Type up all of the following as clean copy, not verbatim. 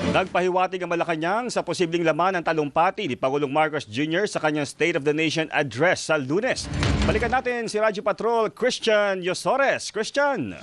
Nagpahiwatig ang Malacanang sa posibleng laman ng talumpati ni Pangulong Marcos Jr. sa kanyang State of the Nation address sa Lunes. Balikan natin si Radyo Patrol Christian Yosores. Christian!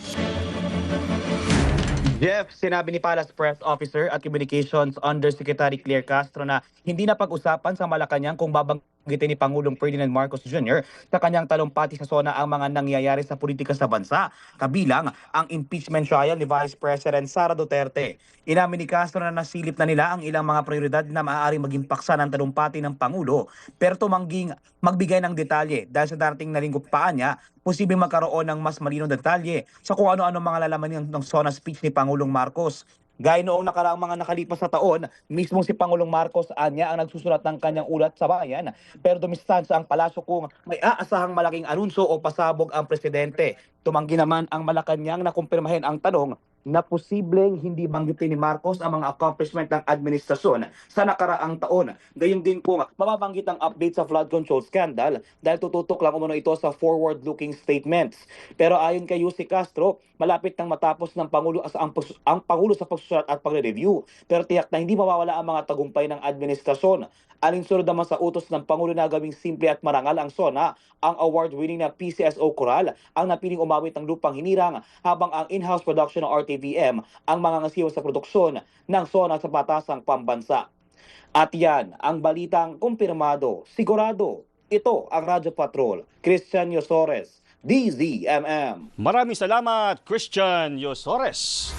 Jeff, sinabi ni Palace Press Officer at Communications Undersecretary Claire Castro na hindi na pag-usapan sa Malacanang kung babanggitin ni Pangulong Ferdinand Marcos Jr. sa kanyang talumpati sa SONA ang mga nangyayari sa politika sa bansa, kabilang ang impeachment trial ni Vice President Sara Duterte. Inamin ni Castro na nasilip na nila ang ilang mga prioridad na maaaring maging paksa ng talumpati ng Pangulo, pero tumangging magbigay ng detalye dahil sa darating na linggo pa niya, posibleng magkaroon ng mas malinong detalye sa kung ano-ano mga lalaman ng SONA speech ni Pangulong Marcos. Gaya noong nakaraang mga nakalipas na taon, mismong si Pangulong Marcos anya ang nagsusulat ng kanyang ulat sa bayan, pero dumistansya ang palasyo kung may aasahang malaking anunsyo o pasabog ang presidente. Tumanggi naman ang Malacanang na kumpirmahin ang tanong na posibleng hindi banggitin ni Marcos ang mga accomplishment ng administrasyon sa nakaraang taon. Gayun din kung mababanggit ang update sa flood control scandal dahil tututok lang umano ito sa forward-looking statements. Pero ayon kay Yussi Castro, malapit nang matapos ng ang Pangulo sa pagsusulat at pagre-review. Pero tiyak na hindi mawawala ang mga tagumpay ng administrasyon. Alinsunod naman sa utos ng Pangulo na gawing simple at marangal ang SONA, ang award-winning na PCSO Coral ang napiling umawit ng lupang hinirang habang ang in-house production ng RTVM ang mga ngasiwa sa produksyon ng SONA sa batasang pambansa. At yan ang balitang kumpirmado, sigurado. Ito ang Radyo Patrol, Christian Yosores, DZMM. Maraming salamat, Christian Yosores.